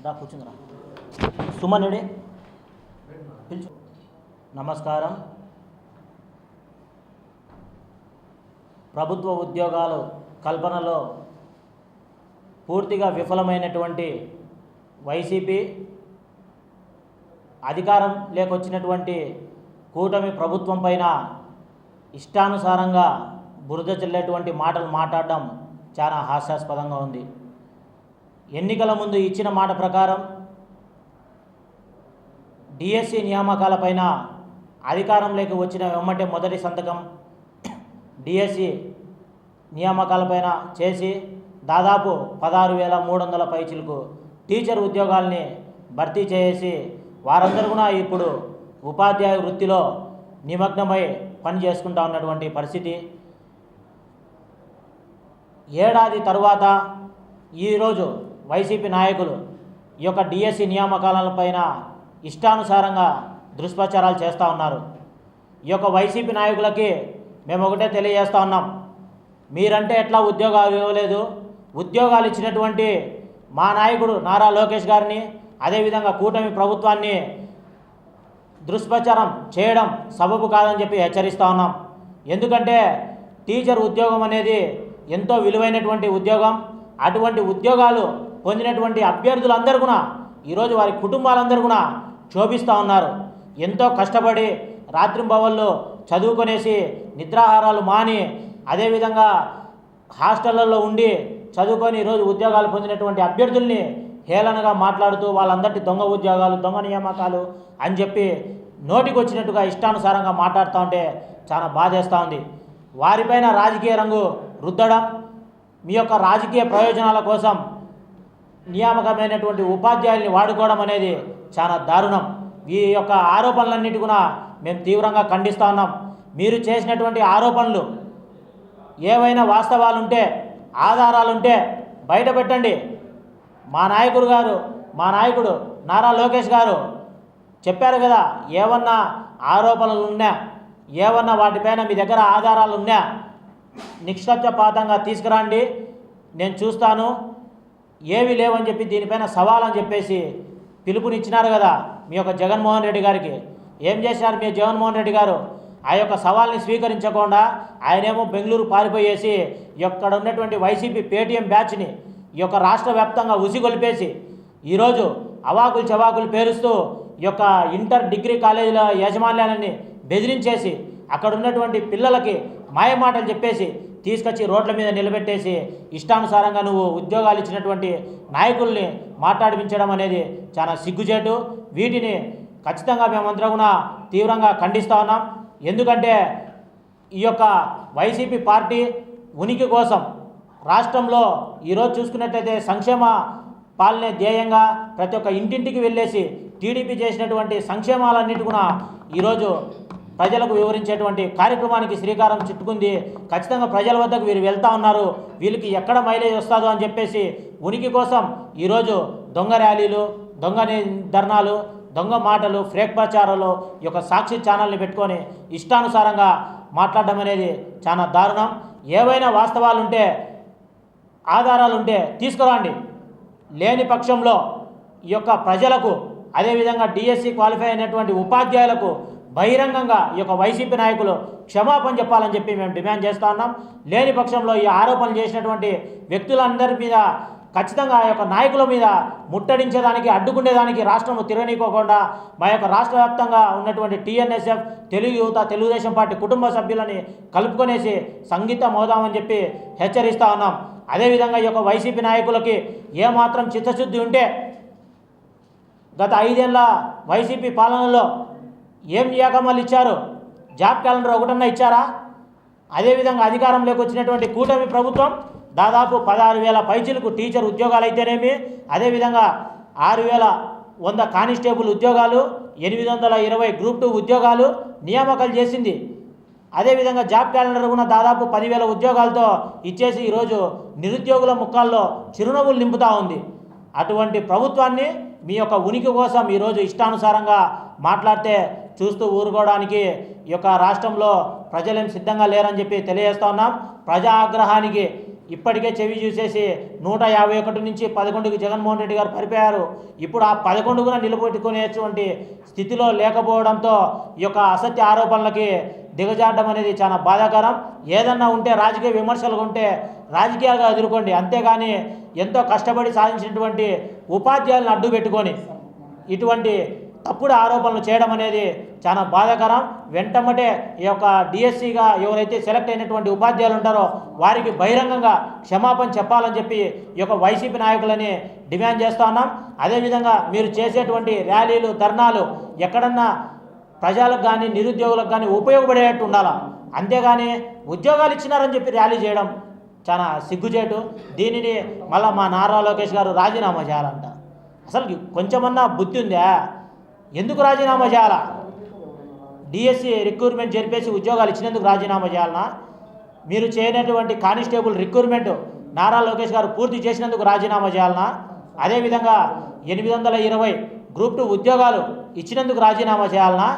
రా కూర్చుందిరా సుమనుడి పిలుచు. నమస్కారం. ప్రభుత్వ ఉద్యోగాలు కల్పనలో పూర్తిగా విఫలమైనటువంటి వైసీపీ, అధికారం లేకొచ్చినటువంటి కూటమి ప్రభుత్వం పైన ఇష్టానుసారంగా బురద చల్లేటువంటి మాటలు మాట్లాడడం చాలా హాస్యాస్పదంగా ఉంది. ఎన్నికల ముందు ఇచ్చిన మాట ప్రకారం డిఎస్సి నియామకాలపైన అధికారంలోకి వచ్చిన వెంబటే మొదటి సంతకం డిఎస్సి నియామకాలపైన చేసి దాదాపు 16,300 పైచిలకు టీచర్ ఉద్యోగాల్ని భర్తీ చేసి వారందరూ కూడా ఇప్పుడు ఉపాధ్యాయ వృత్తిలో నిమగ్నమై పని చేసుకుంటూ ఉన్నటువంటి పరిస్థితి. ఏడాది తరువాత ఈరోజు వైసీపీ నాయకులు ఈ యొక్క డిఎస్సి నియామకాలపైన ఇష్టానుసారంగా దుష్ప్రచారాలు చేస్తూ ఉన్నారు. ఈ యొక్క వైసీపీ నాయకులకి మేము ఒకటే తెలియజేస్తూ ఉన్నాం, మీరంటే ఎట్లా ఉద్యోగాలు ఇవ్వలేదు, ఉద్యోగాలు ఇచ్చినటువంటి మా నాయకుడు నారా లోకేష్ గారిని, అదేవిధంగా కూటమి ప్రభుత్వాన్ని దుష్ప్రచారం చేయడం సబబు కాదని చెప్పి హెచ్చరిస్తూ ఉన్నాం. ఎందుకంటే టీచర్ ఉద్యోగం అనేది ఎంతో విలువైనటువంటి ఉద్యోగం. అటువంటి ఉద్యోగాలు పొందినటువంటి అభ్యర్థులందరూ కూడా ఈరోజు వారి కుటుంబాలందరూ కూడా క్షోభిస్తూ ఉన్నారు. ఎంతో కష్టపడి రాత్రింబవళ్ళు చదువుకొనేసి నిద్రాహారాలు మాని అదేవిధంగా హాస్టళ్లలో ఉండి చదువుకొని ఈరోజు ఉద్యోగాలు పొందినటువంటి అభ్యర్థుల్ని హేళనగా మాట్లాడుతూ వాళ్ళందరికీ దొంగ ఉద్యోగాలు, దొంగ నియామకాలు అని చెప్పి నోటికి వచ్చినట్టుగా ఇష్టానుసారంగా మాట్లాడుతూ ఉంటే చాలా బాధేస్తూ ఉంది. వారిపైన రాజకీయ రంగు రుద్దడం, మీ యొక్క రాజకీయ ప్రయోజనాల కోసం నియామకమైనటువంటి ఉపాధ్యాయుల్ని వాడుకోవడం అనేది చాలా దారుణం. ఈ యొక్క ఆరోపణలన్నిటి కూడా మేము తీవ్రంగా ఖండిస్తూ ఉన్నాం. మీరు చేసినటువంటి ఆరోపణలు ఏవైనా వాస్తవాలుంటే, ఆధారాలుంటే బయట పెట్టండి. మా నాయకుడు నారా లోకేష్ గారు చెప్పారు కదా, ఏమన్నా ఆరోపణలు ఉన్నా, ఏమన్నా వాటిపైన మీ దగ్గర ఆధారాలు ఉన్నా నిష్పక్షపాతంగా తీసుకురండి, నేను చూస్తాను. ఏవి లేవని చెప్పి దీనిపైన సవాలని చెప్పేసి పిలుపునిచ్చినారు కదా మీ యొక్క జగన్మోహన్ రెడ్డి గారికి. ఏం చేశారు మీ జగన్మోహన్ రెడ్డి గారు? ఆ యొక్క సవాల్ని స్వీకరించకుండా ఆయనేమో బెంగళూరు పారిపోయేసి ఇక్కడ ఉన్నటువంటి వైసీపీ పేటీఎం బ్యాచ్ని ఈ యొక్క రాష్ట్ర వ్యాప్తంగా ఉసిగొలిపేసి ఈరోజు అవాకులు చవాకులు పేరుస్తూ ఈ యొక్క ఇంటర్ డిగ్రీ కాలేజీల యాజమాన్యాలని బెదిరించేసి అక్కడ ఉన్నటువంటి పిల్లలకి మాయమాటలు చెప్పేసి తీసుకొచ్చి రోడ్ల మీద నిలబెట్టేసి ఇష్టానుసారంగా నువ్వు ఉద్యోగాలు ఇచ్చినటువంటి నాయకుల్ని మాట్లాడిపించడం అనేది చాలా సిగ్గుచేటు. వీటిని ఖచ్చితంగా మేమందరం కూడా తీవ్రంగా ఖండిస్తూ ఉన్నాం. ఎందుకంటే ఈ యొక్క వైసీపీ పార్టీ ఉనికి కోసం రాష్ట్రంలో ఈరోజు చూసుకున్నట్లయితే సంక్షేమ పాలనే ధ్యేయంగా ప్రతి ఒక్క ఇంటింటికి వెళ్ళేసి టీడీపీ చేసినటువంటి సంక్షేమాలన్నిటి కూడా ఈరోజు ప్రజలకు వివరించేటువంటి కార్యక్రమానికి శ్రీకారం చుట్టుకుంది. ఖచ్చితంగా ప్రజల వద్దకు వీరు వెళ్తూ ఉన్నారు. వీళ్ళకి ఎక్కడ మైలేజ్ వస్తుందో అని చెప్పేసి ఉనికి కోసం ఈరోజు దొంగ ర్యాలీలు, దొంగ ధర్నాలు, దొంగ మాటలు, ఫేక్ ప్రచారాలు ఈ యొక్క సాక్షి ఛానల్ని పెట్టుకొని ఇష్టానుసారంగా మాట్లాడడం అనేది చాలా దారుణం. ఏవైనా వాస్తవాలుంటే, ఆధారాలుంటే తీసుకురండి. లేని పక్షంలో ఈ యొక్క ప్రజలకు, అదేవిధంగా డిఎస్సి క్వాలిఫై అయినటువంటి ఉపాధ్యాయులకు బహిరంగంగా ఈ యొక్క వైసీపీ నాయకులు క్షమాపణ చెప్పాలని చెప్పి మేము డిమాండ్ చేస్తూ ఉన్నాం. లేని పక్షంలో ఈ ఆరోపణలు చేసినటువంటి వ్యక్తులందరి మీద ఖచ్చితంగా ఆ యొక్క నాయకుల మీద ముట్టడించేదానికి, అడ్డుకునేదానికి రాష్ట్రం తిరగనీకోకుండా మా యొక్క రాష్ట్ర వ్యాప్తంగా ఉన్నటువంటి టీఎన్ఎస్ఎఫ్, తెలుగు యువత, తెలుగుదేశం పార్టీ కుటుంబ సభ్యులని కలుపుకొనేసి సంగీతం మోదామని చెప్పి హెచ్చరిస్తూ ఉన్నాం. అదేవిధంగా ఈ యొక్క వైసీపీ నాయకులకి ఏమాత్రం చిత్తశుద్ధి ఉంటే గత 5 ఏళ్ల వైసీపీ పాలనలో ఏం నియామకాలు ఇచ్చారు? జాబ్ క్యాలెండర్ ఒకటన్నా ఇచ్చారా? అదేవిధంగా అధికారంలోకి వచ్చినటువంటి కూటమి ప్రభుత్వం దాదాపు 16,000 పైచిలకు టీచర్ ఉద్యోగాలు అయితేనేమి, అదేవిధంగా 6,100 కానిస్టేబుల్ ఉద్యోగాలు, 820 గ్రూప్ 2 ఉద్యోగాలు నియామకాలు చేసింది. అదేవిధంగా జాబ్ క్యాలెండర్ కూడా దాదాపు 10,000 ఉద్యోగాలతో ఇచ్చేసి ఈరోజు నిరుద్యోగుల ముఖాల్లో చిరునవ్వులు నింపుతూ ఉంది. అటువంటి ప్రభుత్వాన్ని మీ యొక్క ఉనికి కోసం ఈరోజు ఇష్టానుసారంగా మాట్లాడితే చూస్తూ ఊరుకోవడానికి ఈ యొక్క రాష్ట్రంలో ప్రజలేం సిద్ధంగా లేరని చెప్పి తెలియజేస్తూ ఉన్నాం. ప్రజా ఆగ్రహానికి ఇప్పటికే చెవి చూసేసి 151 నుంచి 11కి జగన్మోహన్ రెడ్డి గారు పరిపోయారు. ఇప్పుడు ఆ 11 కూడా నిలబెట్టుకునేటువంటి స్థితిలో లేకపోవడంతో ఈ యొక్క అసత్య ఆరోపణలకి దిగజాడడం అనేది చాలా బాధాకరం. ఏదన్నా ఉంటే రాజకీయ విమర్శలు ఉంటే రాజకీయాలుగా ఎదుర్కోండి, అంతేగాని ఎంతో కష్టపడి సాధించినటువంటి ఉపాధ్యాయులను అడ్డు పెట్టుకొని ఇటువంటి తప్పుడు ఆరోపణలు చేయడం అనేది చాలా బాధాకరం. వెంటనే ఈ యొక్క డిఎస్సిగా ఎవరైతే సెలెక్ట్ అయినటువంటి ఉపాధ్యాయులు ఉంటారో వారికి బహిరంగంగా క్షమాపణ చెప్పాలని చెప్పి ఈ యొక్క వైసీపీ నాయకులని డిమాండ్ చేస్తూ ఉన్నాం. అదేవిధంగా మీరు చేసేటువంటి ర్యాలీలు, ధర్నాలు ఎక్కడన్నా ప్రజలకు కానీ నిరుద్యోగులకు కానీ ఉపయోగపడేటట్టు ఉండాలా, అంతేగాని ఉద్యోగాలు ఇచ్చినారని చెప్పి ర్యాలీ చేయడం చాలా సిగ్గుచేటు. దీనిని మళ్ళీ మా నారా లోకేష్ గారు రాజీనామా చేయాలంట. అసలు కొంచెమన్నా బుద్ధి ఉందా? ఎందుకు రాజీనామా చేయాలా? డిఎస్సి రిక్రూట్మెంట్ జరిపేసి ఉద్యోగాలు ఇచ్చినందుకు రాజీనామా చేయాలన్నా? మీరు చేయనటువంటి కానిస్టేబుల్ రిక్రూట్మెంట్ నారా లోకేష్ గారు పూర్తి చేసినందుకు రాజీనామా చేయాలన్నా? అదేవిధంగా 820 గ్రూప్ 2 ఉద్యోగాలు ఇచ్చినందుకు రాజీనామా చేయాలన్నా?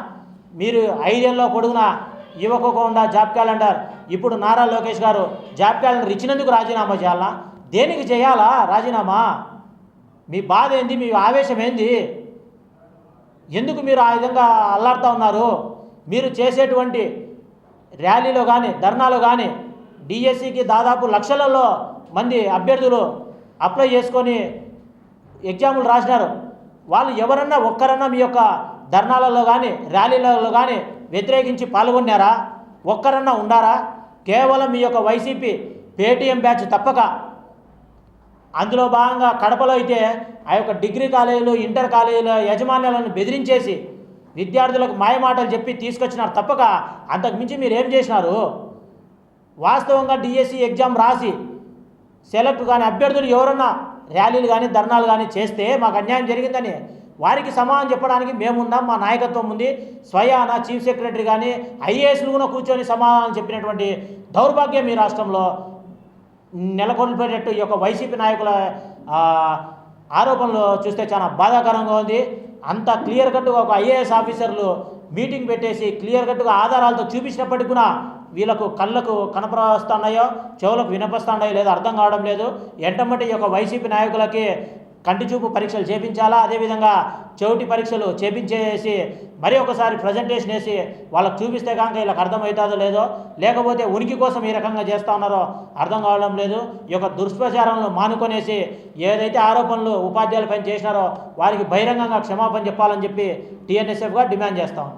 మీరు 5 ఏళ్ళలో పొడుగున ఇవ్వకుండా జాబ్ క్యాలెండర్, ఇప్పుడు నారా లోకేష్ గారు జాబ్ క్యాలెండర్ ఇచ్చినందుకు రాజీనామా చేయాలన్నా? దేనికి చేయాలా రాజీనామా? మీ బాధ ఏంది? మీ ఆవేశం ఏంది? ఎందుకు మీరు ఆ విధంగా అల్లాడుతూ ఉన్నారు? మీరు చేసేటువంటి ర్యాలీలో కానీ ధర్నాలో కానీ డిఎస్సికి దాదాపు లక్షలలో మంది అభ్యర్థులు అప్లై చేసుకొని ఎగ్జాములు రాసినారు. వాళ్ళు ఎవరన్నా ఒక్కరన్నా మీ యొక్క ధర్నాలలో కానీ ర్యాలీలలో కానీ వ్యతిరేకించి పాల్గొన్నారా? ఒక్కరన్నా ఉండారా? కేవలం మీ యొక్క వైసీపీ పేటీఎం బ్యాచ్ తప్పక. అందులో భాగంగా కడపలో అయితే ఆ యొక్క డిగ్రీ కాలేజీలు, ఇంటర్ కాలేజీల యజమాన్యాలను బెదిరించేసి విద్యార్థులకు మాయమాటలు చెప్పి తీసుకొచ్చినారు తప్పక అంతకుమించి మీరు ఏం చేసినారు? వాస్తవంగా డిఎస్సి ఎగ్జామ్ రాసి సెలెక్ట్ కానీ అభ్యర్థులు ఎవరన్నా ర్యాలీలు కానీ ధర్నాలు కానీ చేస్తే మాకు అన్యాయం జరిగిందని వారికి సమాధానం చెప్పడానికి మేమున్నాం, మా నాయకత్వం ఉంది. స్వయాన చీఫ్ సెక్రటరీ కానీ ఐఏఎస్లు కూడా కూర్చొని సమాధానం చెప్పినటువంటి దౌర్భాగ్యం మీ రాష్ట్రంలో నెలకొల్పేటట్టు ఈ యొక్క వైసీపీ నాయకుల ఆరోపణలు చూస్తే చాలా బాధాకరంగా ఉంది. అంత క్లియర్ కట్గా ఒక ఐఏఎస్ ఆఫీసర్లు మీటింగ్ పెట్టేసి క్లియర్ కట్గా ఆధారాలతో చూపించినప్పటికీ కూడా వీళ్ళకు కళ్ళకు కనపరుస్తున్నాయో చెవులకు వినపస్తున్నాయో లేదో అర్థం కావడం లేదు. ఎంటమ్మటి ఈ యొక్క వైసీపీ నాయకులకి కంటి చూపు పరీక్షలు చేపించాలా, అదేవిధంగా చెవిటి పరీక్షలు చేపించేసి మరి ఒకసారి ప్రజెంటేషన్ వేసి వాళ్ళకు చూపిస్తే కనుక వీళ్ళకి అర్థమవుతుందో లేదో, లేకపోతే ఉనికి కోసం ఈ రకంగా చేస్తూ ఉన్నారో అర్థం కావడం లేదు. ఈ యొక్క దుష్ప్రచారంలో మానుకొనేసి ఏదైతే ఆరోపణలు ఉపాధ్యాయులపైన చేసినారో వారికి బహిరంగంగా క్షమాపణ చెప్పాలని చెప్పి టీఎన్ఎస్ఎఫ్గా డిమాండ్ చేస్తాం.